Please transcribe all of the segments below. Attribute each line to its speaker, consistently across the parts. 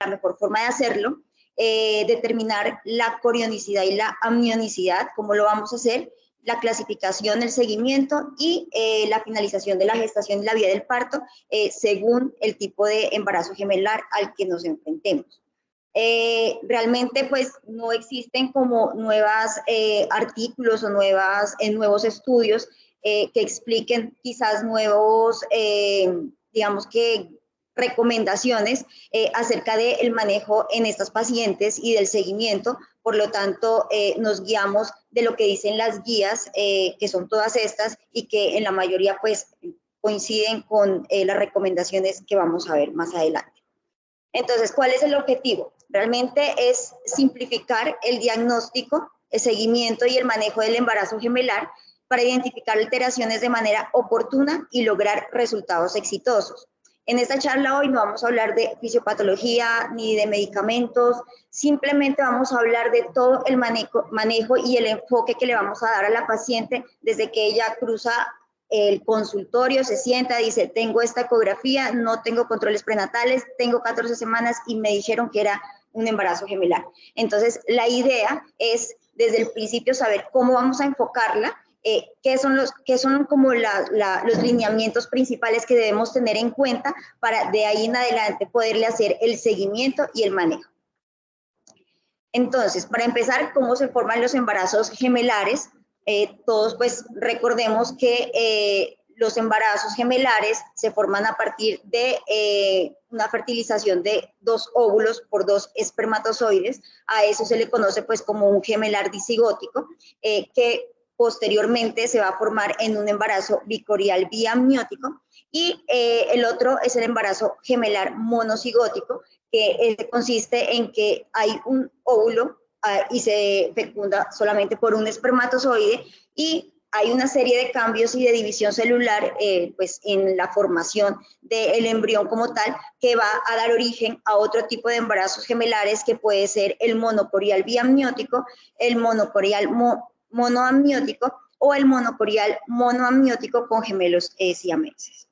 Speaker 1: la mejor forma de hacerlo, determinar la corionicidad y la amnionicidad, cómo lo vamos a hacer, la clasificación, el seguimiento y la finalización de la gestación y la vía del parto según el tipo de embarazo gemelar al que nos enfrentemos. Realmente pues no existen como nuevos artículos o nuevos estudios que expliquen quizás nuevos, digamos que recomendaciones acerca del manejo en estas pacientes y del seguimiento. Por lo tanto, nos guiamos de lo que dicen las guías, que son todas estas y que en la mayoría pues coinciden con las recomendaciones que vamos a ver más adelante. Entonces, ¿cuál es el objetivo? Realmente es simplificar el diagnóstico, el seguimiento y el manejo del embarazo gemelar para identificar alteraciones de manera oportuna y lograr resultados exitosos. En esta charla hoy no vamos a hablar de fisiopatología ni de medicamentos, simplemente vamos a hablar de todo el manejo y el enfoque que le vamos a dar a la paciente desde que ella cruza el consultorio, se sienta, dice, tengo esta ecografía, no tengo controles prenatales, tengo 14 semanas y me dijeron que era un embarazo gemelar. Entonces, la idea es desde el principio saber cómo vamos a enfocarla, qué son como los lineamientos principales que debemos tener en cuenta para de ahí en adelante poderle hacer el seguimiento y el manejo. Entonces, para empezar, ¿cómo se forman los embarazos gemelares? Todos pues recordemos que los embarazos gemelares se forman a partir de una fertilización de 2 óvulos por 2 espermatozoides. A eso se le conoce pues como un gemelar disigótico, que posteriormente se va a formar en un embarazo bicorial biamniótico, y el otro es el embarazo gemelar monocigótico, que consiste en que hay un óvulo y se fecunda solamente por un espermatozoide, y hay una serie de cambios y de división celular pues en la formación del embrión como tal, que va a dar origen a otro tipo de embarazos gemelares, que puede ser el monocorial biamniótico, el monocorial monoamniótico o el monocorial monoamniótico con gemelos siameses.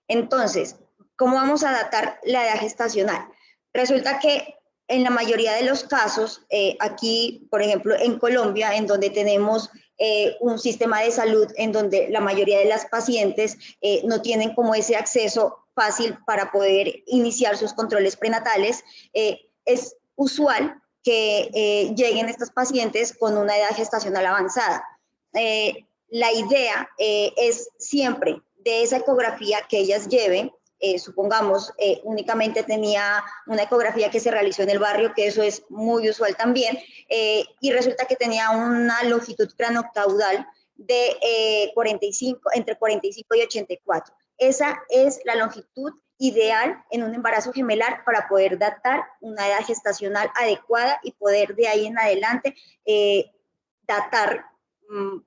Speaker 1: Entonces, ¿cómo vamos a datar la edad gestacional? Resulta que en la mayoría de los casos, aquí, por ejemplo, en Colombia, en donde tenemos un sistema de salud en donde la mayoría de las pacientes no tienen como ese acceso fácil para poder iniciar sus controles prenatales, es usual que lleguen estas pacientes con una edad gestacional avanzada. La idea es siempre de esa ecografía que ellas lleven, supongamos, únicamente tenía una ecografía que se realizó en el barrio, que eso es muy usual también, y resulta que tenía una longitud craneocaudal de entre 45 y 84. Esa es la longitud ideal en un embarazo gemelar para poder datar una edad gestacional adecuada y poder de ahí en adelante datar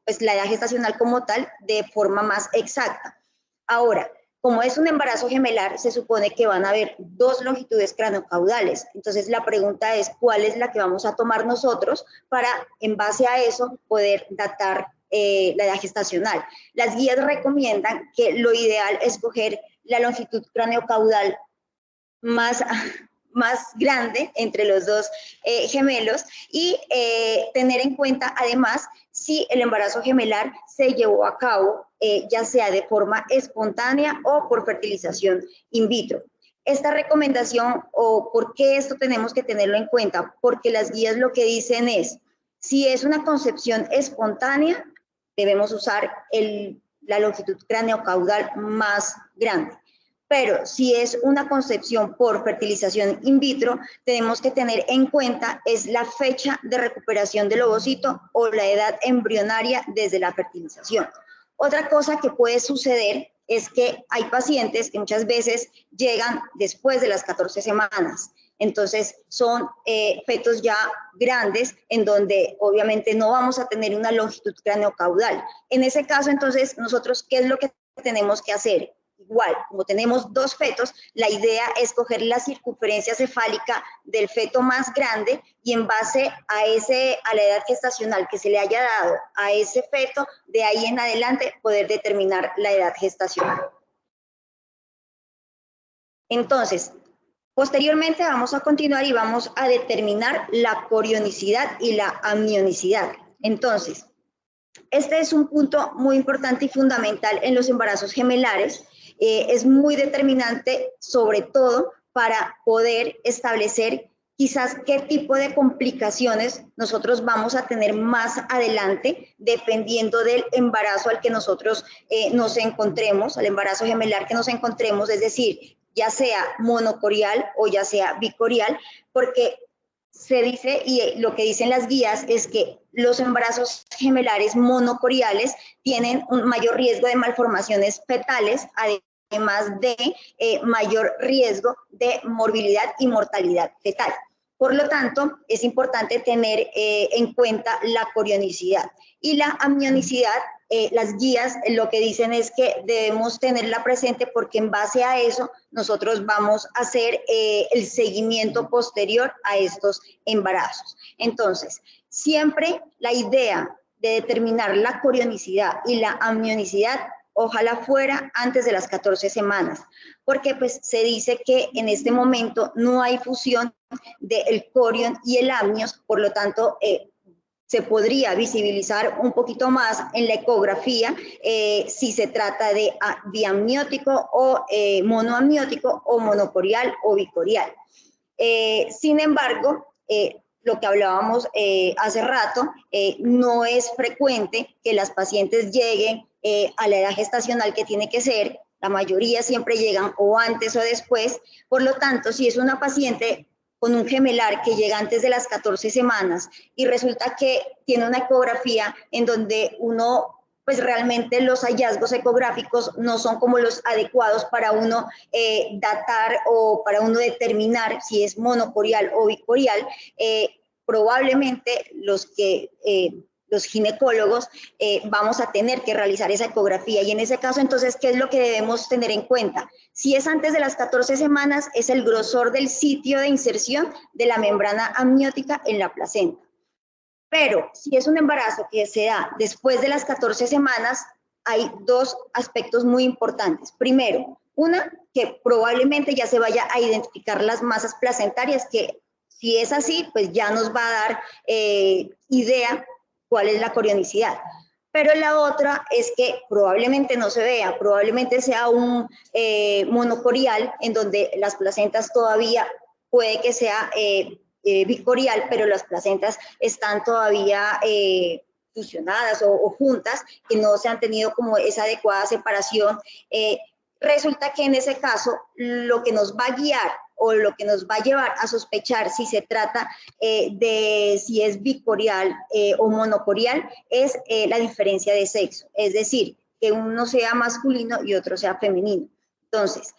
Speaker 1: pues, la edad gestacional como tal de forma más exacta. Ahora, como es un embarazo gemelar, se supone que van a haber 2 longitudes craneocaudales. Entonces, la pregunta es, ¿cuál es la que vamos a tomar nosotros para, en base a eso, poder datar la edad gestacional? Las guías recomiendan que lo ideal es coger la longitud craneocaudal más grande entre los 2 gemelos y tener en cuenta además si el embarazo gemelar se llevó a cabo ya sea de forma espontánea o por fertilización in vitro. Esta recomendación, o por qué esto tenemos que tenerlo en cuenta, porque las guías lo que dicen es, si es una concepción espontánea, debemos usar la longitud craneocaudal más grande. Pero si es una concepción por fertilización in vitro, tenemos que tener en cuenta es la fecha de recuperación del ovocito o la edad embrionaria desde la fertilización. Otra cosa que puede suceder es que hay pacientes que muchas veces llegan después de las 14 semanas. Entonces son fetos ya grandes en donde obviamente no vamos a tener una longitud craneocaudal. En ese caso, entonces, nosotros, ¿qué es lo que tenemos que hacer? Igual, como tenemos 2 fetos, la idea es coger la circunferencia cefálica del feto más grande y en base a la edad gestacional que se le haya dado a ese feto, de ahí en adelante poder determinar la edad gestacional. Entonces, Posteriormente vamos a continuar y vamos a determinar la corionicidad y la amnionicidad. Entonces, este es un punto muy importante y fundamental en los embarazos gemelares. Es muy determinante, sobre todo, para poder establecer quizás qué tipo de complicaciones nosotros vamos a tener más adelante, dependiendo del embarazo al que nosotros nos encontremos, al embarazo gemelar que nos encontremos, es decir, ya sea monocorial o ya sea bicorial, porque se dice, y lo que dicen las guías, es que los embarazos gemelares monocoriales tienen un mayor riesgo de malformaciones fetales, además de mayor riesgo de morbilidad y mortalidad fetal. Por lo tanto, es importante tener en cuenta la corionicidad y la amnionicidad. Las guías lo que dicen es que debemos tenerla presente porque en base a eso nosotros vamos a hacer el seguimiento posterior a estos embarazos. Entonces, siempre la idea de determinar la corionicidad y la amnionicidad ojalá fuera antes de las 14 semanas, porque pues se dice que en este momento no hay fusión del corion y el amnios, por lo tanto, se podría visibilizar un poquito más en la ecografía si se trata de biamniótico o monoamniótico o monocorial o bicorial. Sin embargo, lo que hablábamos hace rato, no es frecuente que las pacientes lleguen a la edad gestacional que tiene que ser, la mayoría siempre llegan o antes o después, por lo tanto, si es una paciente con un gemelar que llega antes de las 14 semanas y resulta que tiene una ecografía en donde uno, pues realmente los hallazgos ecográficos no son como los adecuados para uno datar o para uno determinar si es monocorial o bicorial, probablemente los ginecólogos vamos a tener que realizar esa ecografía y en ese caso entonces, ¿qué es lo que debemos tener en cuenta? Si es antes de las 14 semanas, es el grosor del sitio de inserción de la membrana amniótica en la placenta. Pero si es un embarazo que se da después de las 14 semanas, hay dos aspectos muy importantes. Primero, una, que probablemente ya se vaya a identificar las masas placentarias, que si es así, pues ya nos va a dar idea cuál es la corionicidad. Pero la otra es que probablemente no se vea, probablemente sea un monocorial en donde las placentas todavía puede que sea bicorial, pero las placentas están todavía fusionadas o juntas, que no se han tenido como esa adecuada separación. Resulta que en ese caso lo que nos va a guiar o lo que nos va a llevar a sospechar si se trata de si es bicorial o monocorial es la diferencia de sexo, es decir, que uno sea masculino y otro sea femenino. Entonces,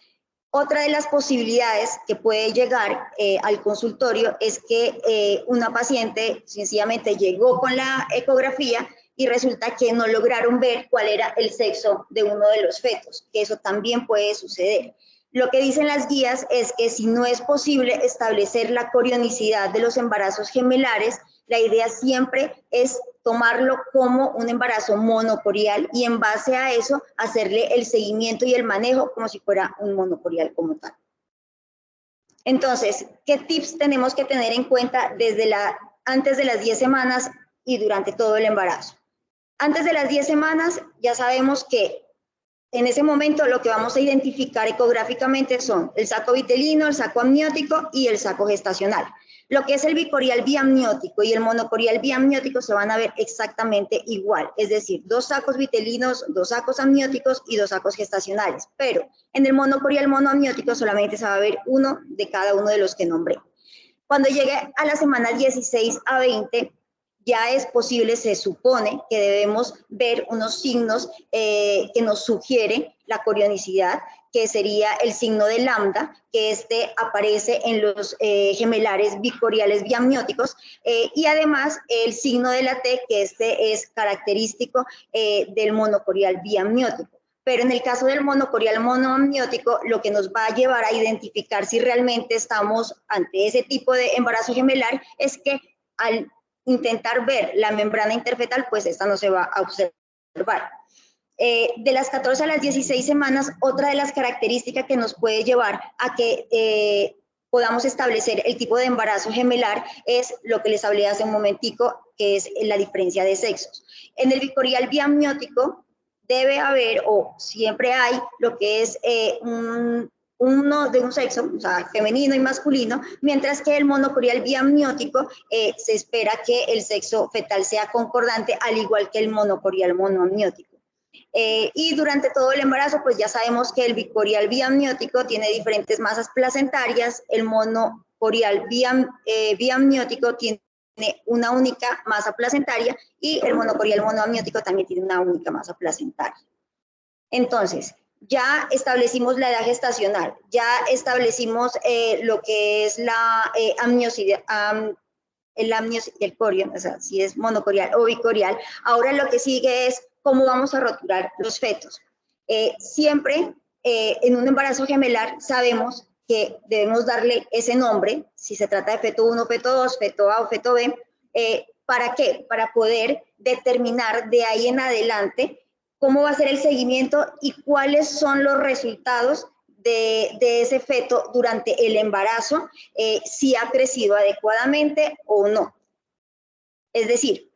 Speaker 1: otra de las posibilidades que puede llegar al consultorio es que una paciente sencillamente llegó con la ecografía y resulta que no lograron ver cuál era el sexo de uno de los fetos, que eso también puede suceder. Lo que dicen las guías es que si no es posible establecer la corionicidad de los embarazos gemelares, la idea siempre es tomarlo como un embarazo monocorial y en base a eso hacerle el seguimiento y el manejo como si fuera un monocorial como tal. Entonces, ¿qué tips tenemos que tener en cuenta antes de las 10 semanas y durante todo el embarazo? Antes de las 10 semanas ya sabemos que en ese momento lo que vamos a identificar ecográficamente son el saco vitelino, el saco amniótico y el saco gestacional. Lo que es el bicorial biamniótico y el monocorial biamniótico se van a ver exactamente igual, es decir, 2 sacos vitelinos, 2 sacos amnióticos y 2 sacos gestacionales, pero en el monocorial monoamniótico solamente se va a ver uno de cada uno de los que nombré. Cuando llegue a la semana 16 a 20, ya es posible, se supone que debemos ver unos signos que nos sugieren la corionicidad, que sería el signo de lambda, que aparece en los gemelares bicoriales biamnióticos, y además el signo de la T, que es característico del monocorial biamniótico. Pero en el caso del monocorial monoamniótico, lo que nos va a llevar a identificar si realmente estamos ante ese tipo de embarazo gemelar es que al intentar ver la membrana interfetal, pues esta no se va a observar. De las 14 a las 16 semanas, otra de las características que nos puede llevar a que podamos establecer el tipo de embarazo gemelar es lo que les hablé hace un momentico, que es la diferencia de sexos. En el bicorial biamniótico debe haber, o siempre hay, lo que es uno de un sexo, o sea, femenino y masculino, mientras que el monocorial biamniótico se espera que el sexo fetal sea concordante, al igual que el monocorial monoamniótico. Y durante todo el embarazo, pues ya sabemos que el bicorial biamniótico tiene diferentes masas placentarias, el monocorial biamniótico tiene una única masa placentaria y el monocorial monoamniótico también tiene una única masa placentaria. Entonces, ya establecimos la edad gestacional, ya establecimos lo que es la amniosidad, el amnios del corion, o sea, si es monocorial o bicorial. Ahora lo que sigue es cómo vamos a rotular los fetos. Siempre en un embarazo gemelar sabemos que debemos darle ese nombre, si se trata de feto 1, feto 2, feto A o feto B. ¿Para qué? Para poder determinar de ahí en adelante cómo va a ser el seguimiento y cuáles son los resultados de ese feto durante el embarazo, si ha crecido adecuadamente o no. Es decir,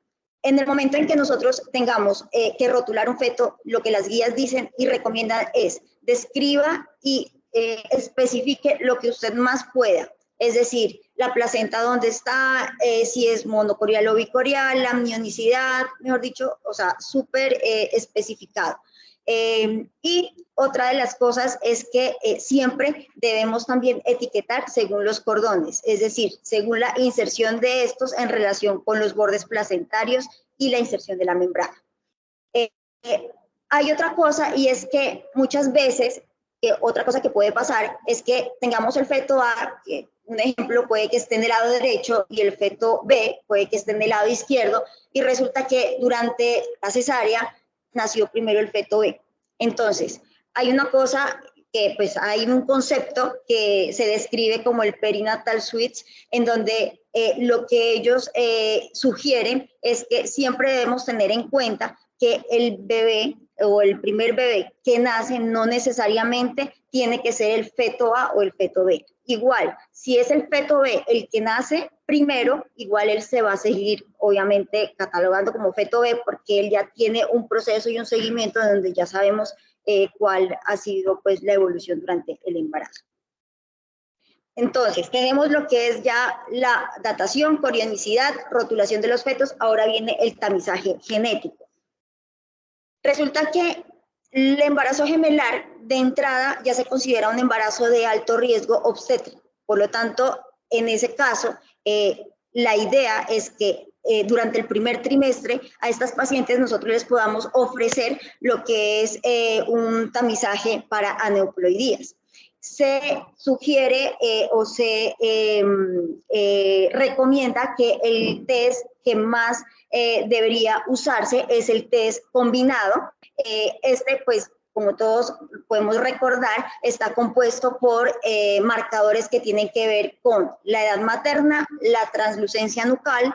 Speaker 1: en el momento en que nosotros tengamos que rotular un feto, lo que las guías dicen y recomiendan es describa y especifique lo que usted más pueda. Es decir, la placenta dónde está, si es monocorial o bicorial, la amnionicidad, mejor dicho, o sea, súper especificado. Y otra de las cosas es que siempre debemos también etiquetar según los cordones, es decir, según la inserción de estos en relación con los bordes placentarios y la inserción de la membrana. Hay otra cosa y es que muchas veces, otra cosa que puede pasar es que tengamos el feto A, que un ejemplo puede que esté en el lado derecho y el feto B puede que esté en el lado izquierdo y resulta que durante la cesárea nació primero el feto B. Entonces, hay una cosa que pues hay un concepto que se describe como el perinatal switch, en donde lo que ellos sugieren es que siempre debemos tener en cuenta que el bebé o el primer bebé que nace no necesariamente tiene que ser el feto A o el feto B. Igual, si es el feto B el que nace primero, igual él se va a seguir, obviamente, catalogando como feto B porque él ya tiene un proceso y un seguimiento donde ya sabemos cuál ha sido pues la evolución durante el embarazo. Entonces, tenemos lo que es ya la datación, corionicidad, rotulación de los fetos, ahora viene el tamizaje genético. Resulta que el embarazo gemelar de entrada ya se considera un embarazo de alto riesgo obstétrico. Por lo tanto, en ese caso, la idea es que durante el primer trimestre a estas pacientes nosotros les podamos ofrecer lo que es un tamizaje para aneuploidías. Se sugiere o se recomienda que el test que más debería usarse es el test combinado. Pues, como todos podemos recordar, está compuesto por marcadores que tienen que ver con la edad materna, la translucencia nucal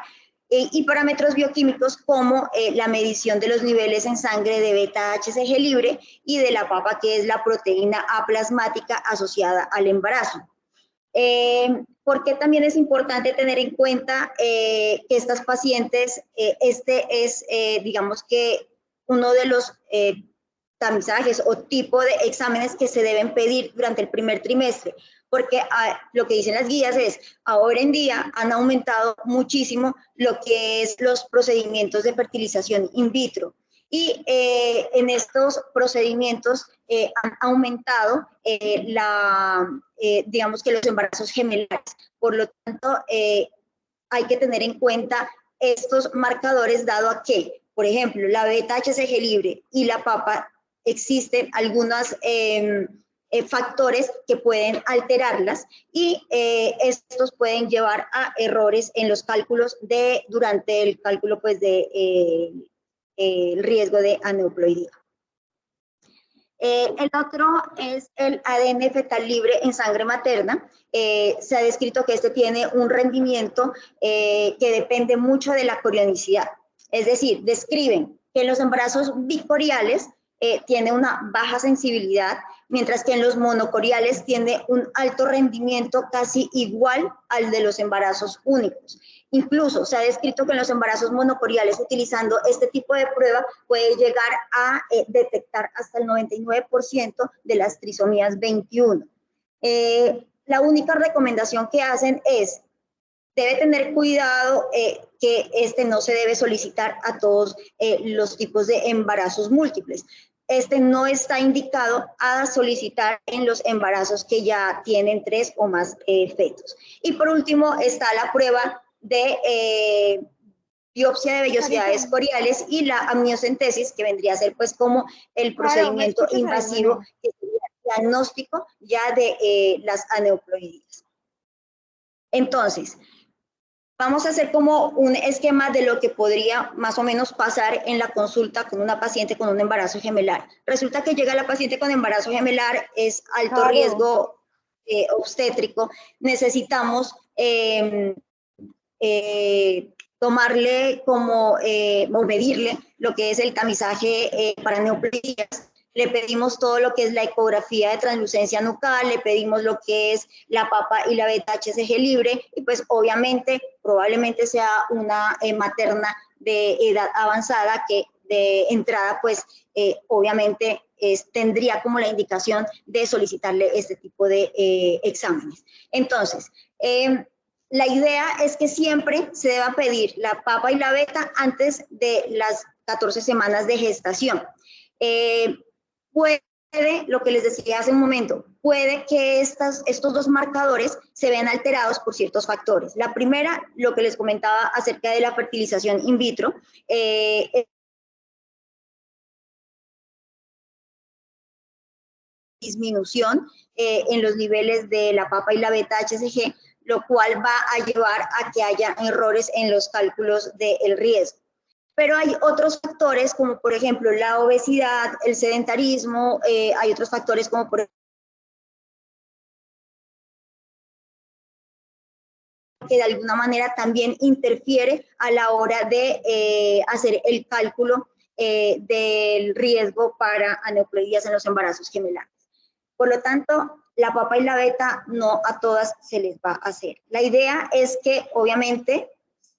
Speaker 1: y parámetros bioquímicos como la medición de los niveles en sangre de beta-HCG libre y de la PAPA, que es la proteína aplasmática asociada al embarazo. Porque también es importante tener en cuenta que estas pacientes, digamos que uno de los tamizajes o tipo de exámenes que se deben pedir durante el primer trimestre, porque lo que dicen las guías es, ahora en día han aumentado muchísimo lo que es los procedimientos de fertilización in vitro. Y en estos procedimientos han aumentado digamos que los embarazos gemelares. Por lo tanto, hay que tener en cuenta estos marcadores dado a que, por ejemplo, la beta-HCG libre y la PAPA, existen algunos factores que pueden alterarlas y estos pueden llevar a errores en los cálculos durante el cálculo pues de el riesgo de aneuploidía. El otro es el ADN fetal libre en sangre materna. Se ha descrito que este tiene un rendimiento que depende mucho de la corionicidad. Es decir, describen que en los embarazos bicoriales tiene una baja sensibilidad mientras que en los monocoriales tiene un alto rendimiento casi igual al de los embarazos únicos. Incluso se ha descrito que en los embarazos monocoriales, utilizando este tipo de prueba, puede llegar a detectar hasta el 99% de las trisomías 21. La única recomendación que hacen es, debe tener cuidado que este no se debe solicitar a todos los tipos de embarazos múltiples. Este no está indicado a solicitar en los embarazos que ya tienen 3 o más fetos. Y por último está la prueba de biopsia de vellosidades coriales y la amniocentesis, que vendría a ser pues como el procedimiento invasivo, que sería el diagnóstico ya de las aneuploidías. Entonces, vamos a hacer como un esquema de lo que podría más o menos pasar en la consulta con una paciente con un embarazo gemelar. Resulta que llega la paciente con embarazo gemelar, es alto riesgo obstétrico. Necesitamos tomarle como, o medirle lo que es el tamizaje para aneuploidías. Le pedimos todo lo que es la ecografía de translucencia nucal, le pedimos lo que es la papa y la beta HCG libre, y pues obviamente probablemente sea una materna de edad avanzada que de entrada pues obviamente tendría como la indicación de solicitarle este tipo de exámenes. Entonces, la idea es que siempre se deba pedir la papa y la beta antes de las 14 semanas de gestación. Puede, lo que les decía hace un momento, puede que estos dos marcadores se vean alterados por ciertos factores. La primera, lo que les comentaba acerca de la fertilización in vitro, disminución en los niveles de la papa y la beta HCG, lo cual va a llevar a que haya errores en los cálculos del riesgo. Pero hay otros factores, como por ejemplo la obesidad, el sedentarismo, hay otros factores como por ejemplo que de alguna manera también interfiere a la hora de hacer el cálculo del riesgo para aneuploidías en los embarazos gemelares. Por lo tanto, la papa y la beta no a todas se les va a hacer. La idea es que obviamente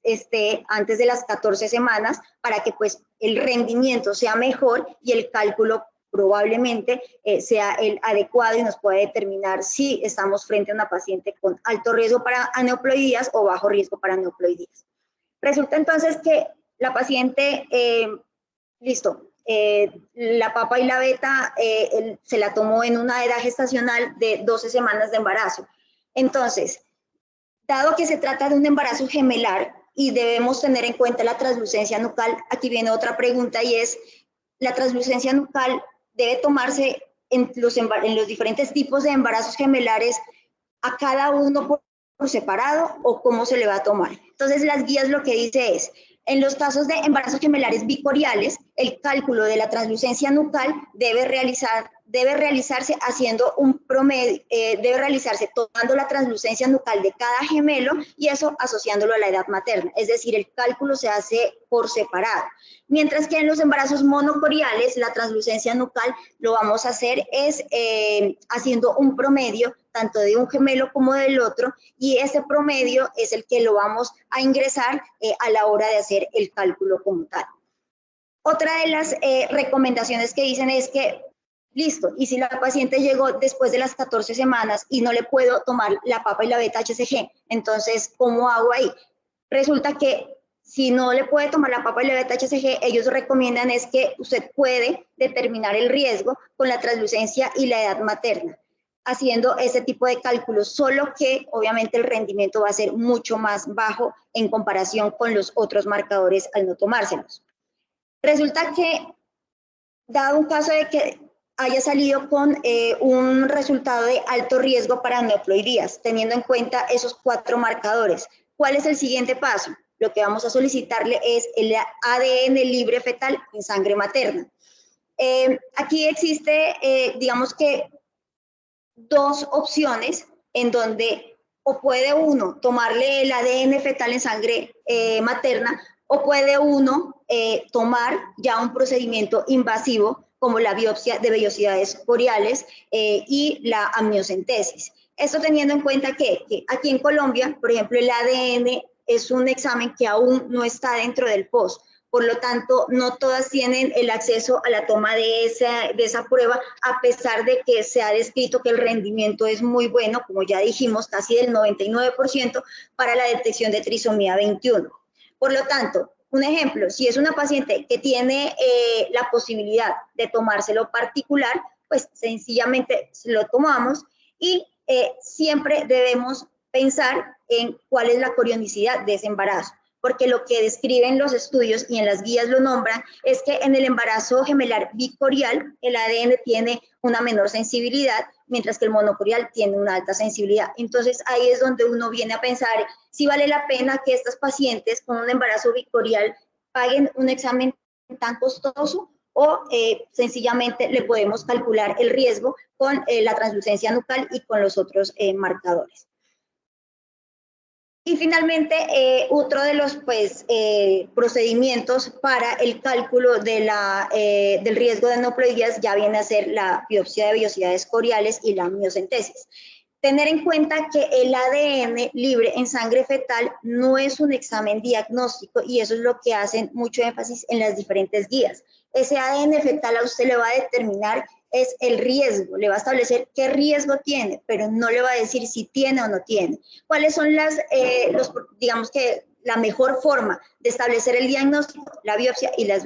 Speaker 1: esté antes de las 14 semanas para que pues el rendimiento sea mejor y el cálculo probablemente sea el adecuado y nos pueda determinar si estamos frente a una paciente con alto riesgo para aneuploidías o bajo riesgo para aneuploidías. Resulta entonces que la paciente, listo, la papa y la beta se la tomó en una edad gestacional de 12 semanas de embarazo. Entonces, dado que se trata de un embarazo gemelar y debemos tener en cuenta la translucencia nucal, aquí viene otra pregunta y es, ¿la translucencia nucal debe tomarse en los diferentes tipos de embarazos gemelares a cada uno por separado o cómo se le va a tomar? Entonces, las guías lo que dice es, en los casos de embarazos gemelares bicoriales, el cálculo de la translucencia nucal debe realizarse haciendo un promedio, debe realizarse tomando la translucencia nucal de cada gemelo y eso asociándolo a la edad materna. Es decir, el cálculo se hace por separado. Mientras que en los embarazos monocoriales, la translucencia nucal lo vamos a hacer es haciendo un promedio tanto de un gemelo como del otro, y ese promedio es el que lo vamos a ingresar a la hora de hacer el cálculo como tal. Otra de las recomendaciones que dicen es que, listo, y si la paciente llegó después de las 14 semanas y no le puedo tomar la papa y la beta HCG, entonces, ¿cómo hago ahí? Resulta que si no le puede tomar la papa y la beta HCG, ellos recomiendan es que usted puede determinar el riesgo con la translucencia y la edad materna, haciendo ese tipo de cálculos, solo que obviamente el rendimiento va a ser mucho más bajo en comparación con los otros marcadores al no tomárselos. Resulta que, dado un caso de que haya salido con un resultado de alto riesgo para aneuploidías, teniendo en cuenta esos 4 marcadores, ¿cuál es el siguiente paso? Lo que vamos a solicitarle es el ADN libre fetal en sangre materna. Aquí existe, digamos que, 2 opciones en donde o puede uno tomarle el ADN fetal en sangre materna o puede uno tomar ya un procedimiento invasivo como la biopsia de vellosidades coriales y la amniocentesis. Esto teniendo en cuenta que aquí en Colombia, por ejemplo, el ADN es un examen que aún no está dentro del POS. Por lo tanto, no todas tienen el acceso a la toma de esa prueba, a pesar de que se ha descrito que el rendimiento es muy bueno, como ya dijimos, casi del 99% para la detección de trisomía 21. Por lo tanto, un ejemplo, si es una paciente que tiene la posibilidad de tomárselo particular, pues sencillamente lo tomamos y siempre debemos pensar en cuál es la corionicidad de ese embarazo, porque lo que describen los estudios y en las guías lo nombran, es que en el embarazo gemelar bicorial el ADN tiene una menor sensibilidad, mientras que el monocorial tiene una alta sensibilidad. Entonces ahí es donde uno viene a pensar si vale la pena que estas pacientes con un embarazo bicorial paguen un examen tan costoso o sencillamente le podemos calcular el riesgo con la translucencia nucal y con los otros marcadores. Y finalmente, otro de los procedimientos para el cálculo de del riesgo de aneuploidías ya viene a ser la biopsia de vellosidades coriales y la amniocentesis. Tener en cuenta que el ADN libre en sangre fetal no es un examen diagnóstico y eso es lo que hacen mucho énfasis en las diferentes guías. Ese ADN fetal a usted le va a determinar es el riesgo, le va a establecer qué riesgo tiene, pero no le va a decir si tiene o no tiene. ¿Cuáles son digamos que la mejor forma de establecer el diagnóstico? La biopsia y la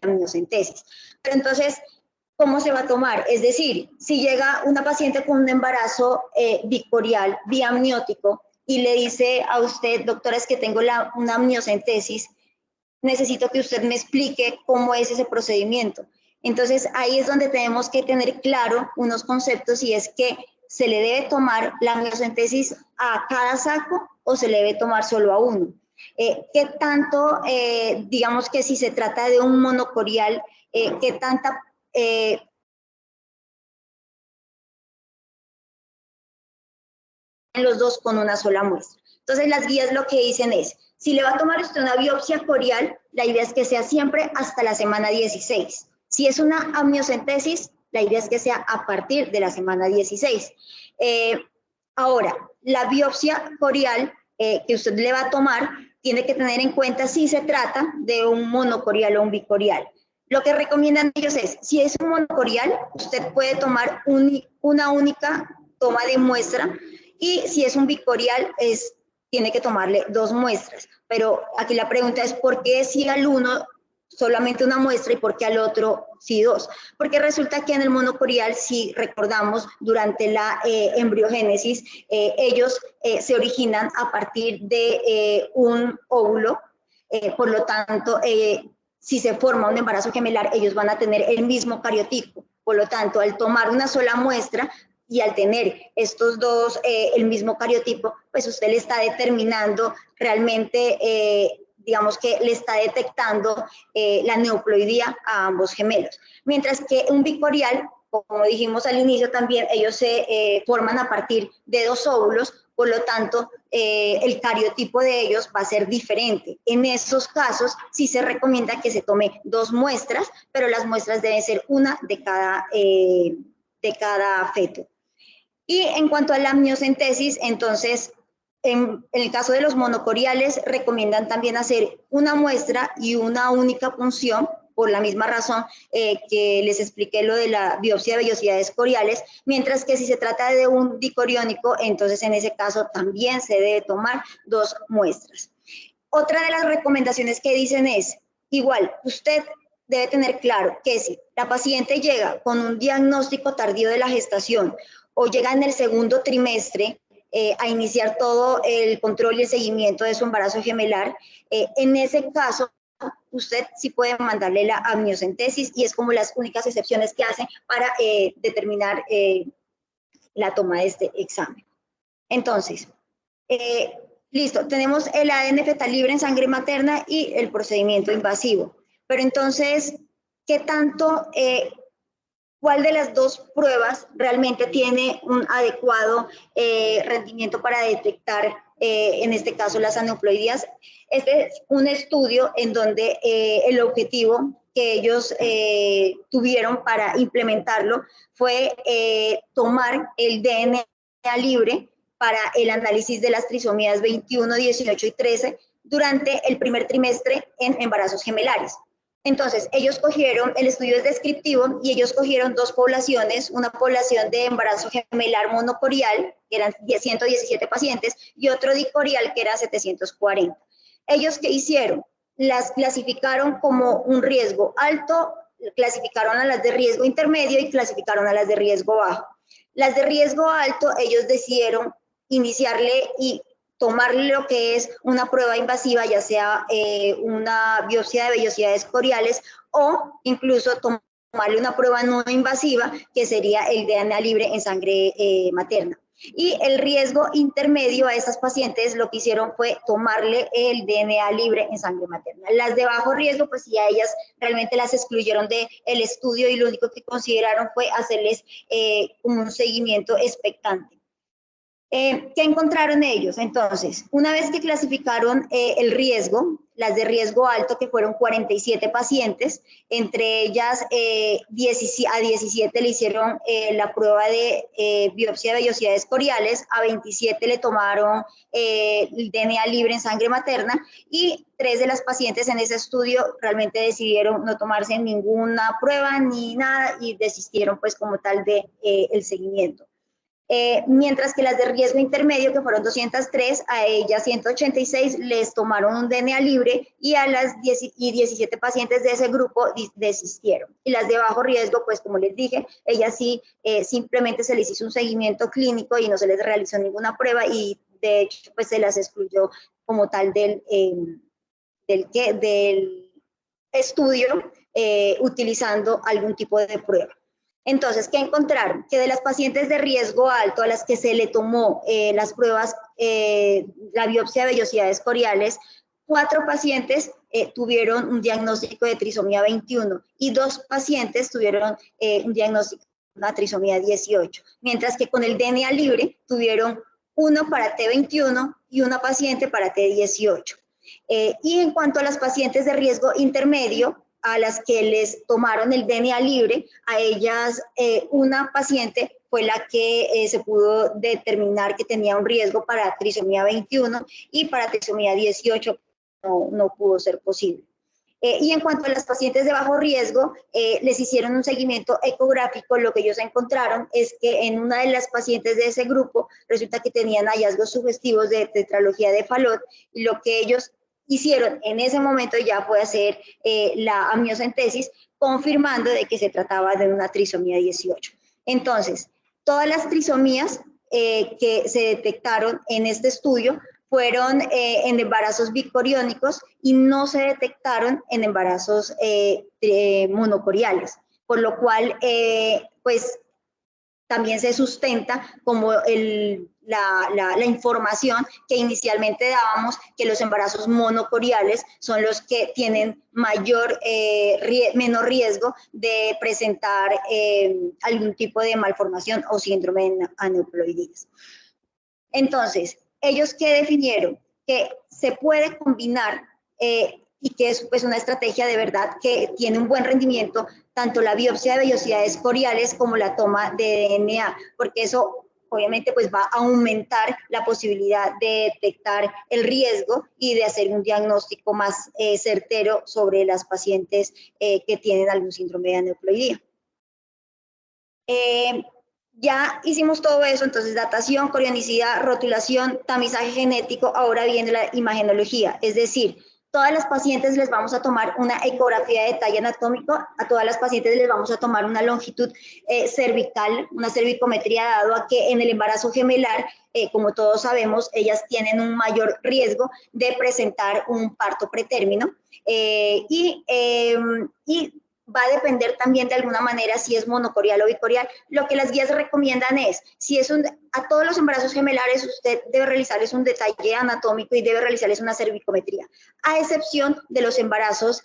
Speaker 1: amniocentesis. Pero entonces, ¿cómo se va a tomar? Es decir, si llega una paciente con un embarazo bicorial, biamniótico, y le dice a usted, doctora, es que tengo una amniocentesis, necesito que usted me explique cómo es ese procedimiento. Entonces, ahí es donde tenemos que tener claro unos conceptos y es que se le debe tomar la amniocentesis a cada saco o se le debe tomar solo a uno. ¿Qué tanto, digamos que si se trata de un monocorial, qué tanta en los dos con una sola muestra? Entonces las guías lo que dicen es, si le va a tomar usted una biopsia corial, la idea es que sea siempre hasta la semana 16. Si es una amniocentesis, la idea es que sea a partir de la semana 16. Ahora, la biopsia corial que usted le va a tomar, tiene que tener en cuenta si se trata de un monocorial o un bicorial. Lo que recomiendan ellos es, si es un monocorial, usted puede tomar una única toma de muestra y si es un bicorial, tiene que tomarle 2 muestras. Pero aquí la pregunta es, ¿por qué si al uno solamente una muestra y por qué al otro sí 2? Porque resulta que en el monocorial, si recordamos, durante la embriogénesis, ellos se originan a partir de un óvulo, por lo tanto, si se forma un embarazo gemelar, ellos van a tener el mismo cariotipo. Por lo tanto, al tomar una sola muestra y al tener estos dos, el mismo cariotipo, pues usted le está determinando realmente, digamos que le está detectando la aneuploidía a ambos gemelos. Mientras que un bicorial, como dijimos al inicio también, ellos se forman a partir de 2 óvulos, por lo tanto, el cariotipo de ellos va a ser diferente. En esos casos, sí se recomienda que se tome 2 muestras, pero las muestras deben ser una de cada feto. Y en cuanto a la amniocentesis, entonces, en el caso de los monocoriales, recomiendan también hacer una muestra y una única punción, por la misma razón que les expliqué lo de la biopsia de vellosidades coriales, mientras que si se trata de un dicoriónico, entonces en ese caso también se debe tomar 2 muestras. Otra de las recomendaciones que dicen es, igual, usted debe tener claro que si la paciente llega con un diagnóstico tardío de la gestación o llega en el segundo trimestre a iniciar todo el control y el seguimiento de su embarazo gemelar, en ese caso usted sí puede mandarle la amniocentesis y es como las únicas excepciones que hacen para determinar la toma de este examen. Entonces, listo, tenemos el ADN fetal libre en sangre materna y el procedimiento invasivo. Pero entonces, ¿qué tanto, cuál de las 2 pruebas realmente tiene un adecuado rendimiento para detectar, en este caso, las aneuploidías? Este es un estudio en donde el objetivo que ellos tuvieron para implementarlo fue tomar el DNA libre para el análisis de las trisomías 21, 18 y 13 durante el primer trimestre en embarazos gemelares. Entonces, ellos cogieron, el estudio es descriptivo, y ellos cogieron dos poblaciones, una población de embarazo gemelar monocorial, que eran 117 pacientes, y otro dicorial, que era 740. ¿Ellos qué hicieron? Las clasificaron como un riesgo alto, clasificaron a las de riesgo intermedio y clasificaron a las de riesgo bajo. Las de riesgo alto, ellos decidieron iniciarle y tomarle lo que es una prueba invasiva, ya sea una biopsia de vellosidades coriales o incluso tomarle una prueba no invasiva, que sería el DNA libre en sangre materna. Y el riesgo intermedio a esas pacientes lo que hicieron fue tomarle el DNA libre en sangre materna. Las de bajo riesgo, pues sí, a ellas realmente las excluyeron del estudio y lo único que consideraron fue hacerles un seguimiento expectante. ¿Qué encontraron ellos? Entonces, una vez que clasificaron el riesgo, las de riesgo alto, que fueron 47 pacientes, entre ellas a 17 le hicieron la prueba de biopsia de vellosidades coriales, a 27 le tomaron el DNA libre en sangre materna, y 3 de las pacientes en ese estudio realmente decidieron no tomarse ninguna prueba ni nada y desistieron pues como tal de el seguimiento. Mientras que las de riesgo intermedio, que fueron 203, a ellas 186 les tomaron un DNA libre y a las 17 pacientes de ese grupo desistieron. Y las de bajo riesgo, pues como les dije, ellas sí simplemente se les hizo un seguimiento clínico y no se les realizó ninguna prueba y de hecho pues se las excluyó como tal del estudio utilizando algún tipo de prueba. Entonces, ¿qué encontraron? Que de las pacientes de riesgo alto a las que se le tomó las pruebas, la biopsia de vellosidades coriales, 4 pacientes tuvieron un diagnóstico de trisomía 21 y 2 pacientes tuvieron un diagnóstico de una trisomía 18, mientras que con el DNA libre tuvieron 1 para T21 y una paciente para T18. Y en cuanto a las pacientes de riesgo intermedio, a las que les tomaron el DNA libre, a ellas una paciente fue la que se pudo determinar que tenía un riesgo para trisomía 21 y para trisomía 18 no pudo ser posible. Y en cuanto a las pacientes de bajo riesgo, les hicieron un seguimiento ecográfico. Lo que ellos encontraron es que en una de las pacientes de ese grupo resulta que tenían hallazgos sugestivos de tetralogía de Fallot, y lo que ellos hicieron en ese momento ya fue hacer la amniocentesis, confirmando de que se trataba de una trisomía 18. Entonces, todas las trisomías que se detectaron en este estudio fueron en embarazos bicoriónicos y no se detectaron en embarazos monocoriales, por lo cual pues también se sustenta como la información que inicialmente dábamos, que los embarazos monocoriales son los que tienen menor riesgo de presentar algún tipo de malformación o síndrome de aneuploidías. Entonces, ellos que definieron que se puede combinar y que es pues una estrategia de verdad que tiene un buen rendimiento, tanto la biopsia de vellosidades coriales como la toma de DNA, porque eso obviamente pues va a aumentar la posibilidad de detectar el riesgo y de hacer un diagnóstico más certero sobre las pacientes que tienen algún síndrome de aneuploidía. Ya hicimos todo eso, entonces datación, corionicidad, rotulación, tamizaje genético, ahora viene la imagenología, es decir, todas las pacientes les vamos a tomar una ecografía de detalle anatómico, a todas las pacientes les vamos a tomar una longitud cervical, una cervicometría, dado a que en el embarazo gemelar, como todos sabemos, ellas tienen un mayor riesgo de presentar un parto pretérmino y va a depender también de alguna manera si es monocorial o bicorial. Lo que las guías recomiendan es, si es a todos los embarazos gemelares, usted debe realizarles un detalle anatómico y debe realizarles una cervicometría, a excepción de los embarazos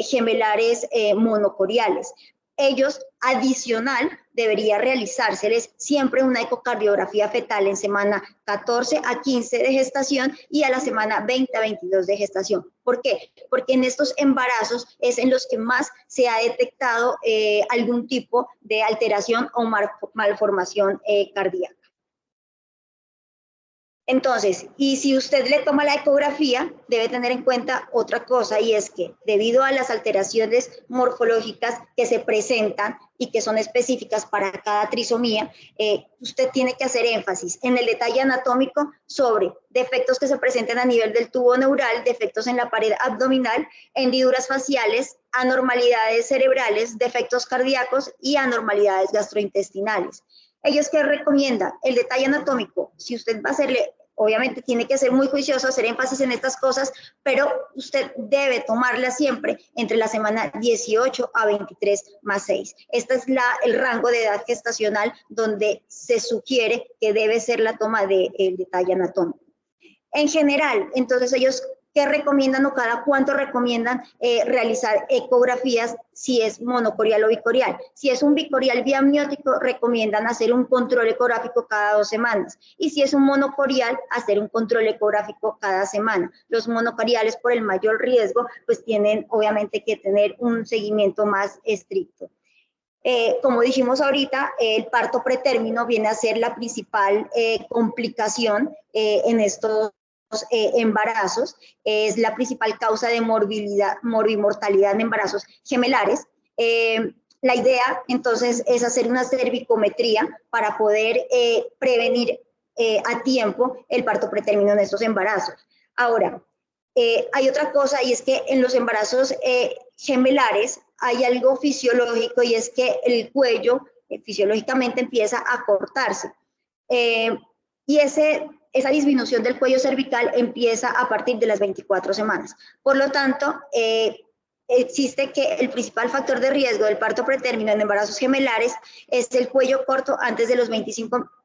Speaker 1: gemelares monocoriales. ellos, adicional, debería realizárseles siempre una ecocardiografía fetal en semana 14 a 15 de gestación y a la semana 20 a 22 de gestación. ¿Por qué? Porque en estos embarazos es en los que más se ha detectado algún tipo de alteración o malformación cardíaca. Entonces, y si usted le toma la ecografía, debe tener en cuenta otra cosa, y es que debido a las alteraciones morfológicas que se presentan y que son específicas para cada trisomía, usted tiene que hacer énfasis en el detalle anatómico sobre defectos que se presenten a nivel del tubo neural, defectos en la pared abdominal, hendiduras faciales, anormalidades cerebrales, defectos cardíacos y anormalidades gastrointestinales. Ellos que recomiendan el detalle anatómico, si usted va a hacerle, obviamente tiene que ser muy juicioso, hacer énfasis en estas cosas, pero usted debe tomarla siempre entre la semana 18 a 23 más 6. Este es el rango de edad gestacional donde se sugiere que debe ser la toma del detalle anatómico. En general, entonces ellos, ¿qué recomiendan o cada cuánto recomiendan realizar ecografías si es monocorial o bicorial? Si es un bicorial biamniótico, recomiendan hacer un control ecográfico cada 2 semanas. Y si es un monocorial, hacer un control ecográfico cada semana. Los monocoriales, por el mayor riesgo, pues tienen obviamente que tener un seguimiento más estricto. Como dijimos ahorita, el parto pretérmino viene a ser la principal complicación en estos embarazos, es la principal causa de morbimortalidad en embarazos gemelares. La idea entonces es hacer una cervicometría para poder prevenir a tiempo el parto pretérmino en estos embarazos. Ahora, hay otra cosa, y es que en los embarazos gemelares hay algo fisiológico, y es que el cuello fisiológicamente empieza a cortarse. Y esa disminución del cuello cervical empieza a partir de las 24 semanas. Por lo tanto, existe que el principal factor de riesgo del parto pretérmino en embarazos gemelares es el cuello corto antes de los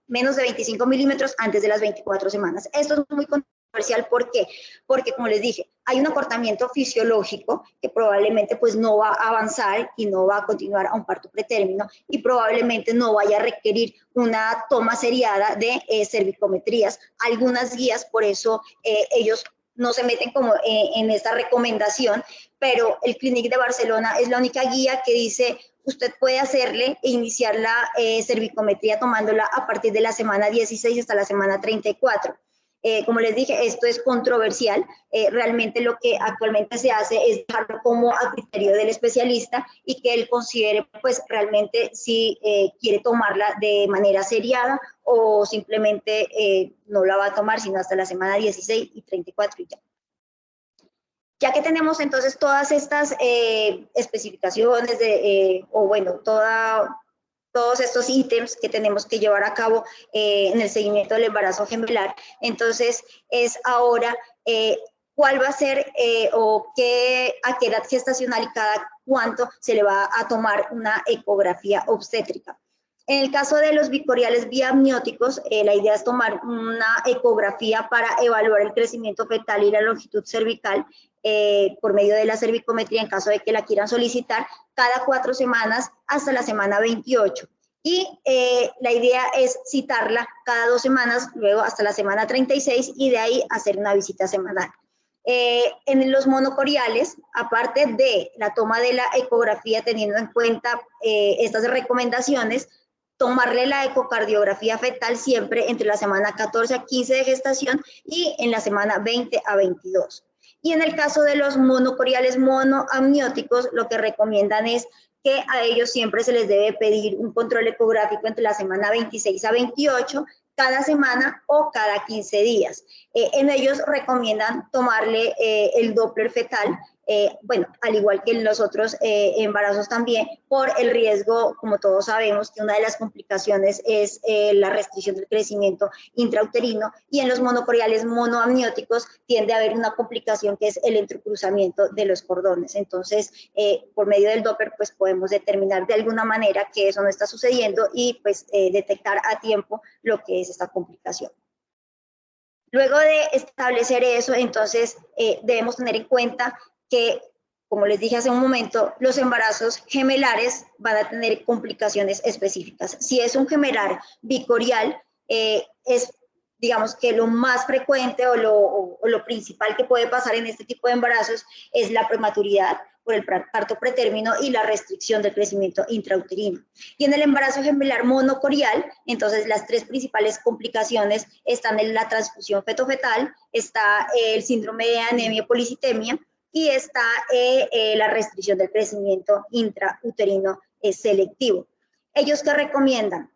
Speaker 1: menos de 25 milímetros antes de las 24 semanas. Esto es muy controversial. ¿Por qué? Porque, como les dije, hay un acortamiento fisiológico que probablemente pues no va a avanzar y no va a continuar a un parto pretérmino, y probablemente no vaya a requerir una toma seriada de cervicometrías. Algunas guías, por eso ellos no se meten como en esta recomendación, pero el Clínic de Barcelona es la única guía que dice usted puede hacerle e iniciar la cervicometría tomándola a partir de la semana 16 hasta la semana 34. Como les dije, esto es controversial. Realmente lo que actualmente se hace es dejarlo como a criterio del especialista y que él considere pues realmente si quiere tomarla de manera seriada o simplemente no la va a tomar sino hasta la semana 16 y 34 y ya. Ya que tenemos entonces todas estas especificaciones o bueno, todos estos ítems que tenemos que llevar a cabo en el seguimiento del embarazo gemelar, entonces es ahora cuál va a ser a qué edad gestacional y cada cuánto se le va a tomar una ecografía obstétrica. En el caso de los bicoriales biamnióticos, la idea es tomar una ecografía para evaluar el crecimiento fetal y la longitud cervical por medio de la cervicometría en caso de que la quieran solicitar cada 4 semanas hasta la semana 28. Y la idea es citarla cada 2 semanas, luego hasta la semana 36 y de ahí hacer una visita semanal. En los monocoriales, aparte de la toma de la ecografía teniendo en cuenta estas recomendaciones, tomarle la ecocardiografía fetal siempre entre la semana 14 a 15 de gestación y en la semana 20 a 22. Y en el caso de los monocoriales monoamnióticos, lo que recomiendan es que a ellos siempre se les debe pedir un control ecográfico entre la semana 26 a 28, cada semana o cada 15 días. En ellos recomiendan tomarle el Doppler fetal, bueno, al igual que en los otros embarazos también, por el riesgo, como todos sabemos, que una de las complicaciones es la restricción del crecimiento intrauterino, y en los monocoriales monoamnióticos tiende a haber una complicación que es el entrecruzamiento de los cordones. Entonces, por medio del Doppler, pues podemos determinar de alguna manera que eso no está sucediendo y pues detectar a tiempo lo que es esta complicación. Luego de establecer eso, entonces debemos tener en cuenta que como les dije hace un momento, los embarazos gemelares van a tener complicaciones específicas. Si es un gemelar bicorial, es, digamos que lo más frecuente o lo principal que puede pasar en este tipo de embarazos es la prematuridad por el parto pretérmino y la restricción del crecimiento intrauterino. Y en el embarazo gemelar monocorial, entonces las tres principales complicaciones están en la transfusión feto-fetal, está el síndrome de anemia policitemia y está la restricción del crecimiento intrauterino selectivo. ¿Ellos qué recomiendan?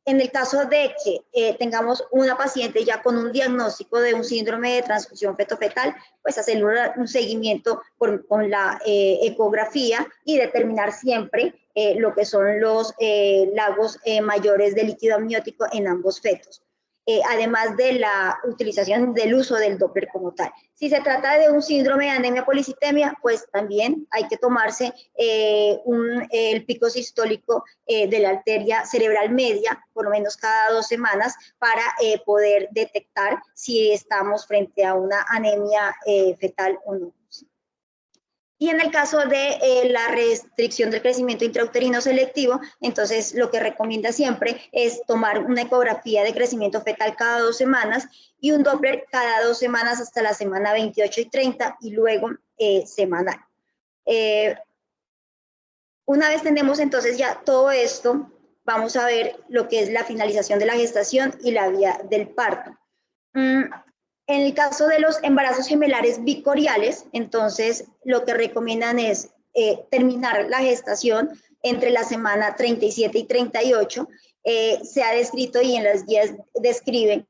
Speaker 1: En el caso de que tengamos una paciente ya con un diagnóstico de un síndrome de transfusión feto-fetal, pues hacer un seguimiento con la ecografía y determinar siempre lo que son los lagos mayores de líquido amniótico en ambos fetos. Además de la utilización del uso del Doppler como tal. Si se trata de un síndrome de anemia policitemia, pues también hay que tomarse el pico sistólico de la arteria cerebral media, por lo menos cada 2 semanas, para poder detectar si estamos frente a una anemia fetal o no. Y en el caso de la restricción del crecimiento intrauterino selectivo, entonces lo que recomienda siempre es tomar una ecografía de crecimiento fetal cada 2 semanas y un Doppler cada 2 semanas hasta la semana 28 y 30 y luego semanal. Una vez tenemos entonces ya todo esto, vamos a ver lo que es la finalización de la gestación y la vía del parto. En el caso de los embarazos gemelares bicoriales, entonces lo que recomiendan es terminar la gestación entre la semana 37 y 38. Se ha descrito y en las guías describen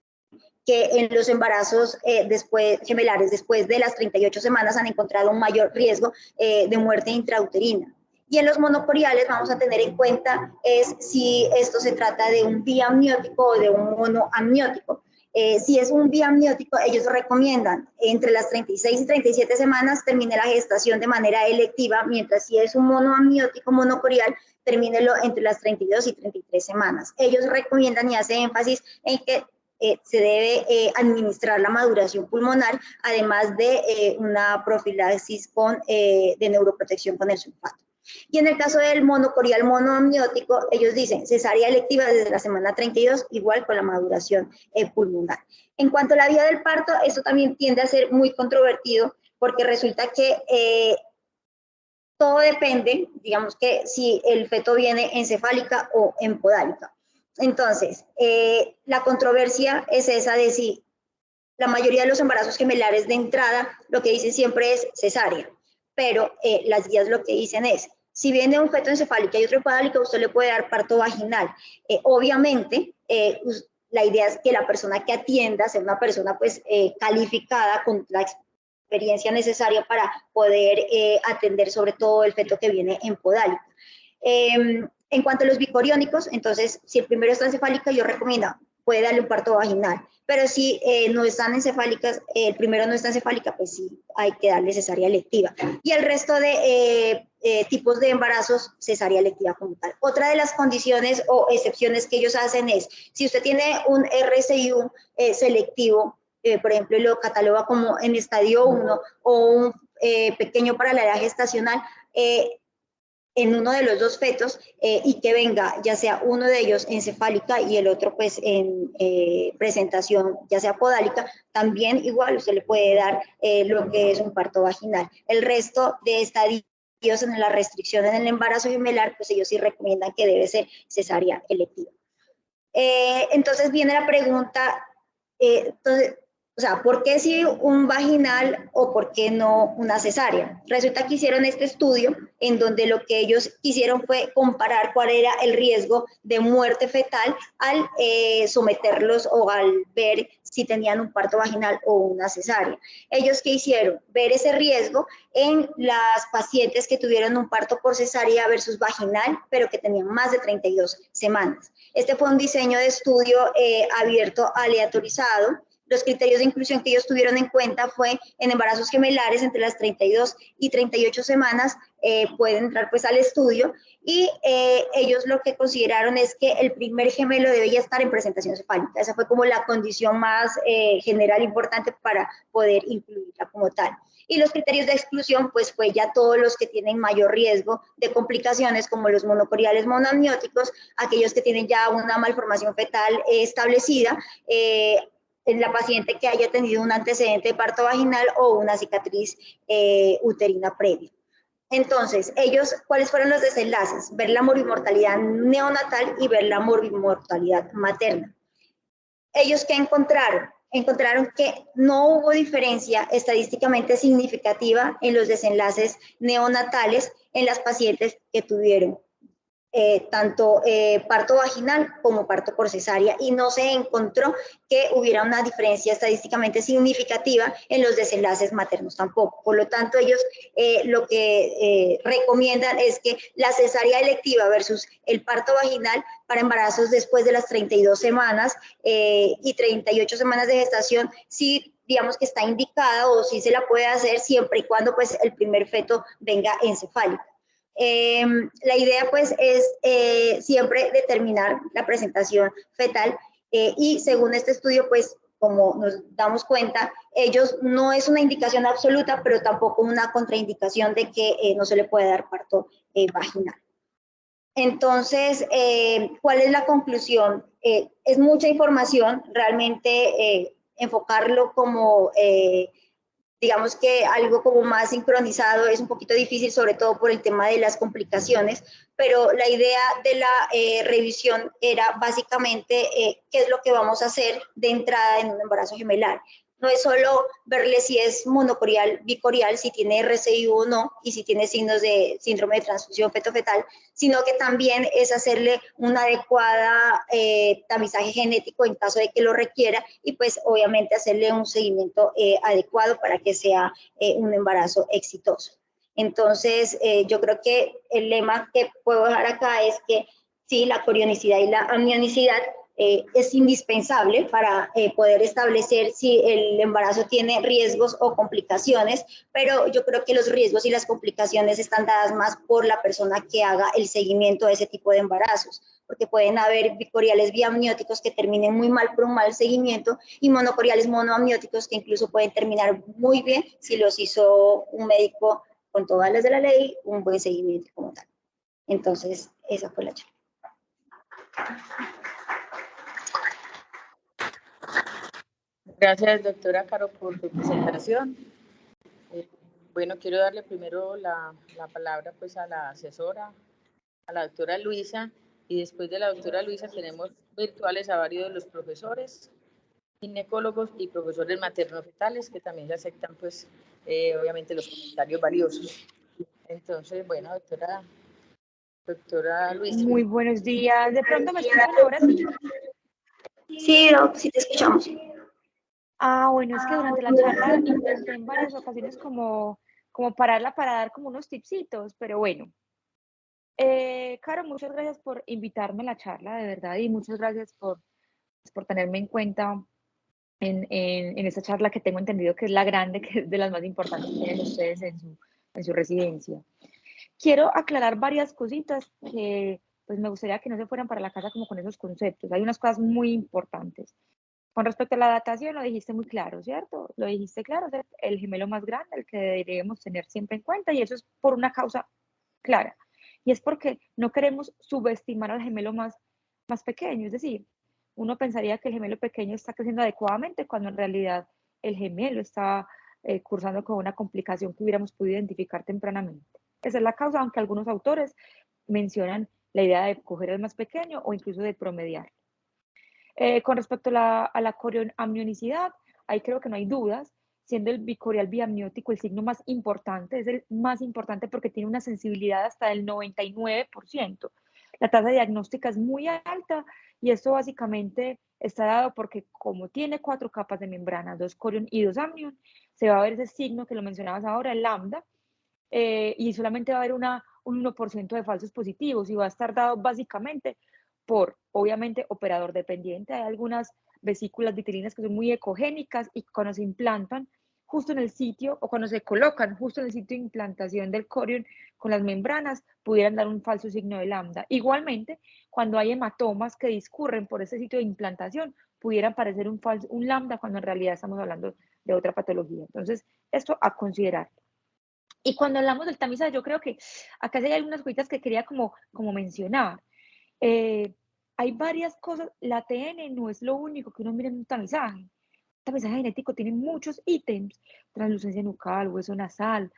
Speaker 1: que en los embarazos gemelares después de las 38 semanas han encontrado un mayor riesgo de muerte intrauterina. Y en los monocoriales vamos a tener en cuenta es si esto se trata de un biamniótico o de un monoamniótico. Si es un biamniótico, ellos recomiendan entre las 36 y 37 semanas termine la gestación de manera electiva, mientras si es un monoamniótico monocorial, termínelo entre las 32 y 33 semanas. Ellos recomiendan y hacen énfasis en que se debe administrar la maduración pulmonar, además de una profilaxis de neuroprotección con el sulfato. Y en el caso del monocorial monoamniótico, ellos dicen cesárea electiva desde la semana 32, igual con la maduración pulmonar. En cuanto a la vía del parto, esto también tiende a ser muy controvertido, porque resulta que todo depende, digamos que si el feto viene encefálica o empodálica. Entonces, la controversia es esa de si la mayoría de los embarazos gemelares de entrada, lo que dicen siempre es cesárea, pero las guías lo que dicen es, si viene un feto encefálico y otro empodálico, usted le puede dar parto vaginal. Obviamente, la idea es que la persona que atienda sea una persona pues calificada con la experiencia necesaria para poder atender sobre todo el feto que viene empodálico. En cuanto a los bicoriónicos, entonces, si el primero está encefálica, yo recomiendo, puede darle un parto vaginal, pero si no están encefálicas, el primero no está encefálica, pues sí, hay que darle cesárea electiva. Y el resto de tipos de embarazos, cesárea electiva como tal. Otra de las condiciones o excepciones que ellos hacen es, si usted tiene un RCIU selectivo, por ejemplo, lo cataloga como en estadio 1 o un pequeño para la edad gestacional, en uno de los dos fetos y que venga ya sea uno de ellos encefálica y el otro pues en presentación ya sea podálica, también igual usted le puede dar lo que es un parto vaginal. El resto de estadios en la restricción en el embarazo gemelar, pues ellos sí recomiendan que debe ser cesárea electiva. Entonces viene la pregunta, entonces, o sea, ¿por qué sí un vaginal o por qué no una cesárea? Resulta que hicieron este estudio en donde lo que ellos hicieron fue comparar cuál era el riesgo de muerte fetal al someterlos o al ver si tenían un parto vaginal o una cesárea. Ellos, ¿qué hicieron? Ver ese riesgo en las pacientes que tuvieron un parto por cesárea versus vaginal, pero que tenían más de 32 semanas. Este fue un diseño de estudio abierto aleatorizado, Los criterios de inclusión que ellos tuvieron en cuenta fue en embarazos gemelares entre las 32 y 38 semanas pueden entrar pues al estudio, y ellos lo que consideraron es que el primer gemelo debía estar en presentación cefálica. Esa fue como la condición más general importante para poder incluirla como tal. Y los criterios de exclusión, pues fue ya todos los que tienen mayor riesgo de complicaciones, como los monocoriales monoamnióticos, aquellos que tienen ya una malformación fetal establecida, en la paciente que haya tenido un antecedente de parto vaginal o una cicatriz uterina previa. Entonces, ellos, ¿cuáles fueron los desenlaces? Ver la morbimortalidad neonatal y ver la morbimortalidad materna. ¿Ellos qué encontraron? Encontraron que no hubo diferencia estadísticamente significativa en los desenlaces neonatales en las pacientes que tuvieron tanto parto vaginal como parto por cesárea, y no se encontró que hubiera una diferencia estadísticamente significativa en los desenlaces maternos tampoco. Por lo tanto, ellos lo que recomiendan es que la cesárea electiva versus el parto vaginal para embarazos después de las 32 semanas y 38 semanas de gestación, sí, digamos que está indicada, o sí se la puede hacer siempre y cuando pues el primer feto venga encefálico. La idea pues es siempre determinar la presentación fetal y según este estudio pues como nos damos cuenta, ellos no es una indicación absoluta, pero tampoco una contraindicación de que no se le puede dar parto vaginal. Entonces, ¿cuál es la conclusión? Es mucha información, realmente enfocarlo como digamos que algo como más sincronizado es un poquito difícil, sobre todo por el tema de las complicaciones, pero la idea de la revisión era básicamente qué es lo que vamos a hacer de entrada en un embarazo gemelar. No es solo verle si es monocorial, bicorial, si tiene RCIU o no, y si tiene signos de síndrome de transfusión feto-fetal, sino que también es hacerle una adecuada tamizaje genético en caso de que lo requiera, y pues obviamente hacerle un seguimiento adecuado para que sea un embarazo exitoso. Entonces, yo creo que el lema que puedo dejar acá es que sí, la corionicidad y la amnionicidad es indispensable para poder establecer si el embarazo tiene riesgos o complicaciones, pero yo creo que los riesgos y las complicaciones están dadas más por la persona que haga el seguimiento de ese tipo de embarazos, porque pueden haber bicoriales biamnióticos que terminen muy mal por un mal seguimiento, y monocoriales monoamnióticos que incluso pueden terminar muy bien si los hizo un médico con todas las de la ley, un buen seguimiento como tal. Entonces, esa fue la charla.
Speaker 2: Gracias, doctora Caro, por tu presentación. Bueno, quiero darle primero la palabra pues a la asesora, a la doctora Luisa, y después de la doctora Luisa tenemos virtuales a varios de los profesores, ginecólogos y profesores materno-fetales que también se aceptan pues obviamente los comentarios valiosos. Entonces, bueno, doctora Luisa.
Speaker 3: Muy buenos días. ¿De pronto me escuchan ahora sí?
Speaker 1: Sí, Doc, sí te escuchamos.
Speaker 3: Bueno, es que durante la charla intenté en varias ocasiones como pararla para dar como unos tipsitos, pero bueno. Caro, muchas gracias por invitarme a la charla, de verdad, y muchas gracias por tenerme en cuenta en esta charla, que tengo entendido que es la grande, que es de las más importantes que tienen ustedes en su residencia. Quiero aclarar varias cositas que pues me gustaría que no se fueran para la casa como con esos conceptos. Hay unas cosas muy importantes. Con respecto a la datación, lo dijiste muy claro, ¿cierto? Lo dijiste claro, es el gemelo más grande, el que debemos tener siempre en cuenta, y eso es por una causa clara. Y es porque no queremos subestimar al gemelo más pequeño. Es decir, uno pensaría que el gemelo pequeño está creciendo adecuadamente cuando en realidad el gemelo está cursando con una complicación que hubiéramos podido identificar tempranamente. Esa es la causa, aunque algunos autores mencionan la idea de coger el más pequeño o incluso de promediar. Con respecto a la corioamnionicidad, ahí creo que no hay dudas, siendo el bicorial biamniótico el signo más importante, es el más importante porque tiene una sensibilidad hasta del 99%. La tasa diagnóstica es muy alta, y esto básicamente está dado porque como tiene 4 capas de membrana, 2 corion y 2 amnion, se va a ver ese signo que lo mencionabas ahora, el lambda, y solamente va a haber un 1% de falsos positivos, y va a estar dado básicamente por, obviamente, operador dependiente. Hay vesículas vitelinas que son muy ecogénicas y cuando se implantan justo en el sitio o cuando se colocan justo en el sitio de implantación del corion con las membranas, pudieran dar un falso signo de lambda. Igualmente, cuando hay hematomas que discurren por ese sitio de implantación, pudieran parecer un lambda cuando en realidad estamos hablando de otra patología. Entonces, esto a considerar. Y cuando hablamos del tamizaje, yo creo que acá sí hay algunas cositas que quería como mencionar. Hay varias cosas, la ATN no es lo único que uno mira en un tamizaje. El tamizaje genético tiene muchos ítems, translucencia nucal, hueso nasal,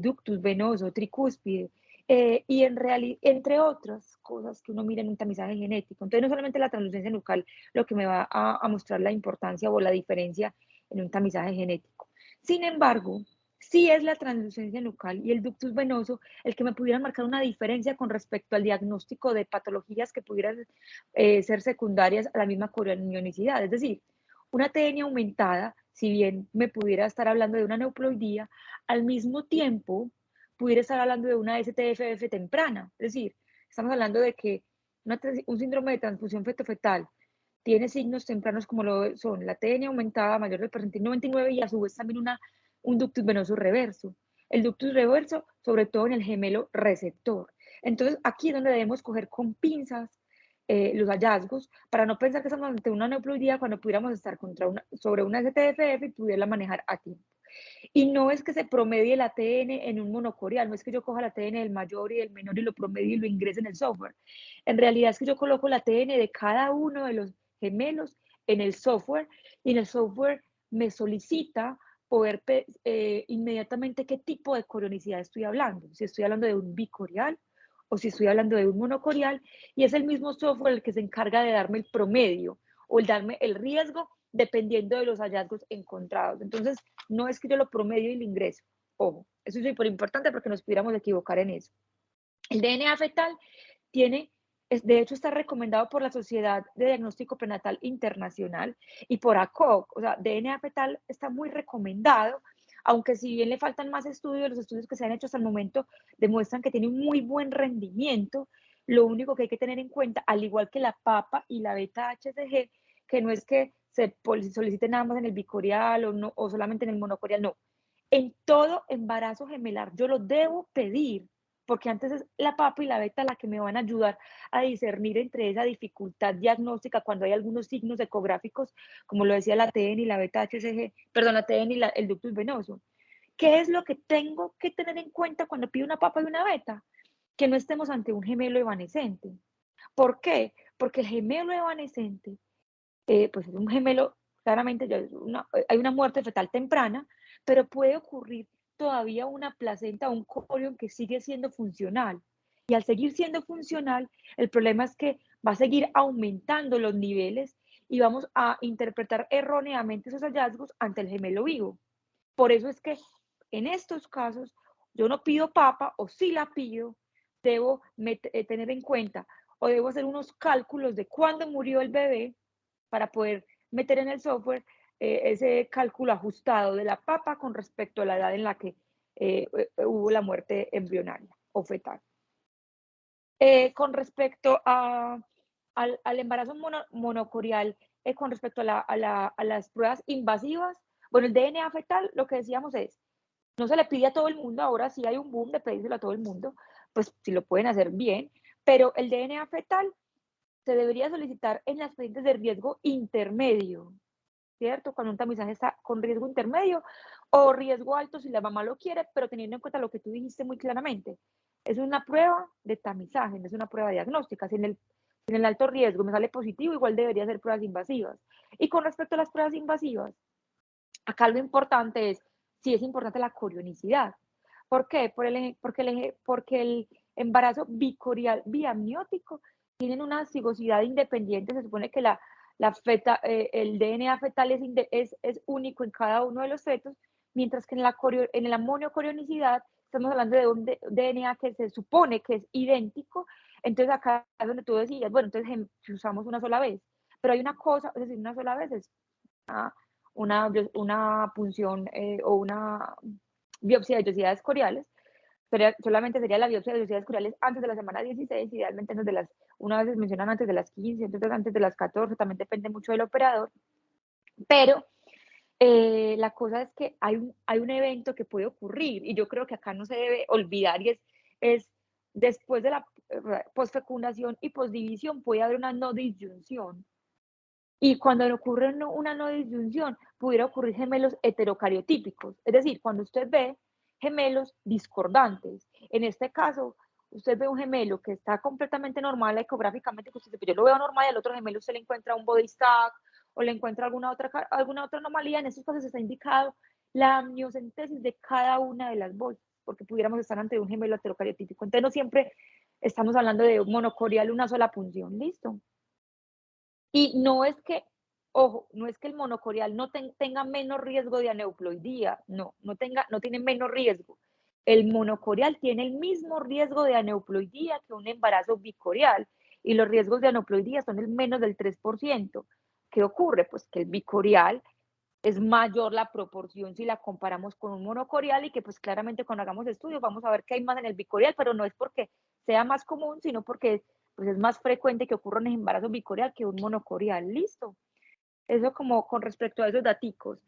Speaker 3: ductus venoso, tricúspide, y entre otras cosas que uno mira en un tamizaje genético. Entonces, no solamente la translucencia nucal lo que me va a mostrar la importancia o la diferencia en un tamizaje genético. Sin embargo, sí es la translucencia nucal y el ductus venoso el que me pudiera marcar una diferencia con respecto al diagnóstico de patologías que pudieran ser secundarias a la misma corionicidad. Es decir, una TN aumentada, si bien me pudiera estar hablando de una neuploidía, al mismo tiempo pudiera estar hablando de una STFF temprana. Es decir, estamos hablando de que un síndrome de transfusión fetofetal tiene signos tempranos como lo son la TN aumentada mayor del percentil 99 y a su vez también un ductus venoso reverso. El ductus reverso, sobre todo en el gemelo receptor. Entonces, aquí es donde debemos coger con pinzas los hallazgos para no pensar que estamos ante una neuploidía cuando pudiéramos estar sobre una STFF y pudiera manejar a tiempo. Y no es que se promedie el ATN en un monocorial, no es que yo coja el ATN del mayor y del menor y lo promedie y lo ingrese en el software. En realidad es que yo coloco el ATN de cada uno de los gemelos en el software y en el software me solicita poder inmediatamente qué tipo de corionicidad estoy hablando. Si estoy hablando de un bicorial o si estoy hablando de un monocorial, y es el mismo software el que se encarga de darme el promedio o el darme el riesgo dependiendo de los hallazgos encontrados. Entonces, no es que yo lo promedio y lo ingreso. Ojo, eso es súper importante porque nos pudiéramos equivocar en eso. El DNA fetal de hecho está recomendado por la Sociedad de Diagnóstico Prenatal Internacional y por ACOG. O sea, DNA fetal está muy recomendado, aunque si bien le faltan más estudios, los estudios que se han hecho hasta el momento demuestran que tiene un muy buen rendimiento. Lo único que hay que tener en cuenta, al igual que la PAPA y la beta-HCG, que no es que se soliciten nada más en el bicorial o solamente en el monocorial, no. En todo embarazo gemelar yo lo debo pedir, porque antes es la papa y la beta la que me van a ayudar a discernir entre esa dificultad diagnóstica cuando hay algunos signos ecográficos, como lo decía la TN y la beta HCG, perdón, la TN y el ductus venoso. ¿Qué es lo que tengo que tener en cuenta cuando pido una papa y una beta? Que no estemos ante un gemelo evanescente. ¿Por qué? Porque el gemelo evanescente, pues es un gemelo, claramente hay una muerte fetal temprana, pero puede ocurrir todavía una placenta, un corion que sigue siendo funcional. Y al seguir siendo funcional, el problema es que va a seguir aumentando los niveles y vamos a interpretar erróneamente esos hallazgos ante el gemelo vivo. Por eso es que en estos casos yo no pido papa o si la pido, debo tener en cuenta o debo hacer unos cálculos de cuándo murió el bebé para poder meter en el software ese cálculo ajustado de la papa con respecto a la edad en la que hubo la muerte embrionaria o fetal. Con respecto al embarazo monocorial, con respecto a las pruebas invasivas, bueno, el DNA fetal, lo que decíamos es, no se le pide a todo el mundo, ahora sí hay un boom de pedírselo a todo el mundo, pues si lo pueden hacer bien, pero el DNA fetal se debería solicitar en las pacientes de riesgo intermedio, ¿cierto? Cuando un tamizaje está con riesgo intermedio o riesgo alto si la mamá lo quiere, pero teniendo en cuenta lo que tú dijiste muy claramente. Es una prueba de tamizaje, no es una prueba diagnóstica. Si en el alto riesgo me sale positivo, igual debería ser pruebas invasivas. Y con respecto a las pruebas invasivas, acá lo importante es, sí es importante la corionicidad. ¿Por qué? Porque el embarazo bicorial biamniótico tienen una cigosidad independiente, se supone que el DNA fetal es único en cada uno de los fetos, mientras que en la amonio-corionicidad estamos hablando de un DNA que se supone que es idéntico. Entonces acá es donde tú decías, bueno, entonces usamos una sola vez, pero hay una cosa, es decir, una sola vez es una punción o una biopsia de vellosidades coriales, solamente sería la biopsia de velocidades curiales antes de la semana 16, idealmente antes de las, una vez mencionan antes de las 15, entonces antes de las 14, también depende mucho del operador, pero la cosa es que hay un evento que puede ocurrir y yo creo que acá no se debe olvidar y es después de la posfecundación y posdivisión puede haber una no disyunción. Y cuando ocurre una no disyunción, pudiera ocurrir gemelos heterocariotípicos, es decir, cuando usted ve gemelos discordantes. En este caso, usted ve un gemelo que está completamente normal ecográficamente, que usted dice, yo lo veo normal, y al otro gemelo usted le encuentra un body stack o le encuentra alguna otra anomalía. En estos casos está indicado la amniocentesis de cada una de las bolsas, porque pudiéramos estar ante un gemelo heterocariotípico. Entonces, no siempre estamos hablando de un monocorial, una sola punción, ¿listo? Y no es que, ojo, no es que el monocorial no tenga menos riesgo de aneuploidía, no tiene menos riesgo. El monocorial tiene el mismo riesgo de aneuploidía que un embarazo bicorial y los riesgos de aneuploidía son el menos del 3%. ¿Qué ocurre? Pues que el bicorial es mayor la proporción si la comparamos con un monocorial y que pues claramente cuando hagamos estudios vamos a ver que hay más en el bicorial, pero no es porque sea más común, sino porque pues es más frecuente que ocurra un embarazo bicorial que un monocorial. Listo. Eso como con respecto a esos daticos.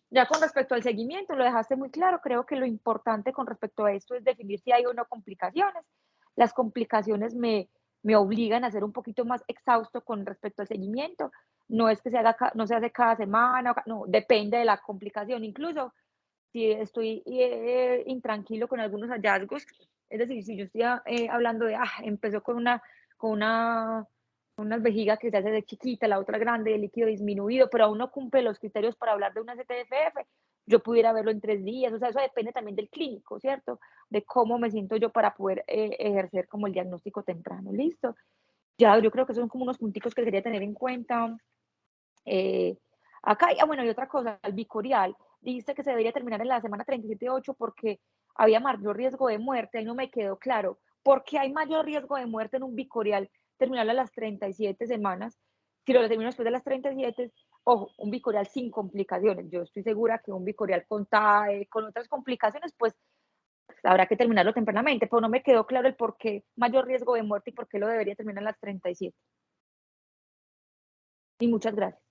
Speaker 3: Ya con respecto al seguimiento, lo dejaste muy claro. Creo que lo importante con respecto a esto es definir si hay o no complicaciones. Las complicaciones me obligan a ser un poquito más exhausto con respecto al seguimiento. No es que no se hace cada semana, no, depende de la complicación. Incluso si estoy intranquilo con algunos hallazgos, es decir, si yo estoy hablando de, empezó con unas vejigas que se hace de chiquita, la otra grande, de líquido disminuido, pero aún no cumple los criterios para hablar de una CTFF, yo pudiera verlo en 3 días, o sea, eso depende también del clínico, ¿cierto? De cómo me siento yo para poder ejercer como el diagnóstico temprano, ¿listo? Ya, yo creo que son como unos punticos que quería tener en cuenta. Acá, bueno, y otra cosa, el bicorial, dice que se debería terminar en la semana 37-8 porque había mayor riesgo de muerte, ahí no me quedó claro. ¿Por qué hay mayor riesgo de muerte en un bicorial terminarlo a las 37 semanas? Si lo termino después de las 37, ojo, un bicorial sin complicaciones. Yo estoy segura que un bicorial con TAE, con otras complicaciones, pues habrá que terminarlo tempranamente, pero no me quedó claro el por qué mayor riesgo de muerte y por qué lo debería terminar a las 37. Y muchas gracias.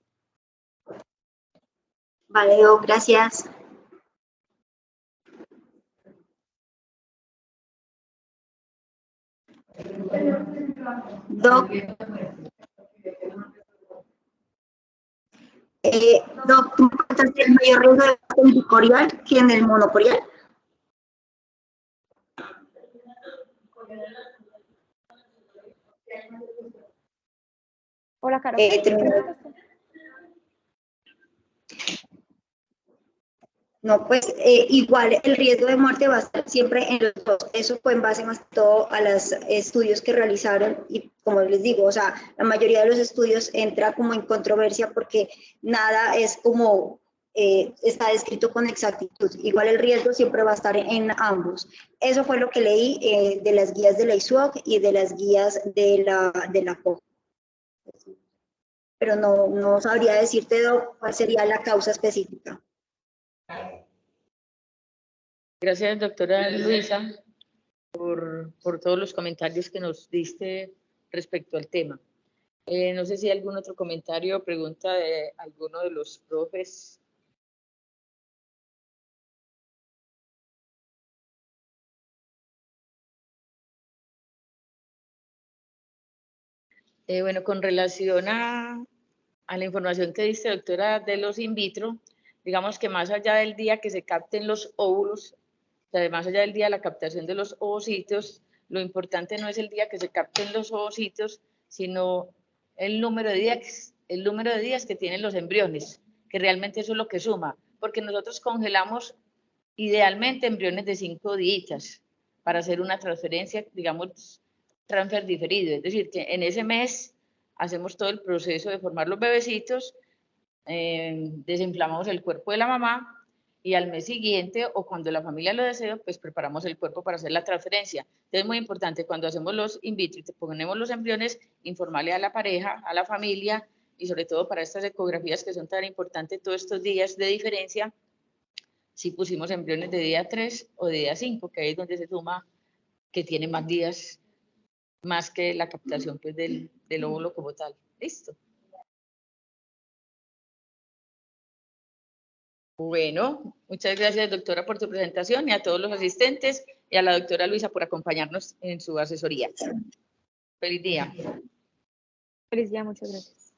Speaker 1: Vale, gracias. Doc, Doc, ¿tú encuentras que el mayor riesgo de el bicorial que en el monocorial?
Speaker 3: Hola, Caro.
Speaker 1: No, pues igual el riesgo de muerte va a estar siempre en los dos. Eso fue en base más que todo a los estudios que realizaron y como les digo, o sea, la mayoría de los estudios entra como en controversia porque nada es como está descrito con exactitud. Igual el riesgo siempre va a estar en ambos. Eso fue lo que leí de las guías de la ISUOC y de las guías de la COG. Pero no sabría decirte cuál sería la causa específica.
Speaker 2: Gracias, doctora Luisa, por todos los comentarios que nos diste respecto al tema. No sé si hay algún otro comentario o pregunta de alguno de los profes. Bueno, con relación a la información que diste, doctora, de los in vitro, digamos que más allá del día que se capten los óvulos, o sea, más allá del día de la captación de los ovocitos, lo importante no es el día que se capten los ovocitos, sino el número de días que tienen los embriones, que realmente eso es lo que suma, porque nosotros congelamos idealmente embriones de 5 días para hacer una transferencia, digamos, transfer diferido, es decir, que en ese mes hacemos todo el proceso de formar los bebecitos, desinflamamos el cuerpo de la mamá y al mes siguiente o cuando la familia lo desea, pues preparamos el cuerpo para hacer la transferencia. Entonces es muy importante cuando hacemos los in vitro y te ponemos los embriones, informarle a la pareja, a la familia y sobre todo para estas ecografías que son tan importantes todos estos días de diferencia, si pusimos embriones de día 3 o de día 5, que ahí es donde se suma que tiene más días, más que la captación pues, del óvulo como tal. Listo. Bueno, muchas gracias, doctora, por tu presentación y a todos los asistentes y a la doctora Luisa por acompañarnos en su asesoría. Feliz día.
Speaker 3: Feliz día, muchas gracias.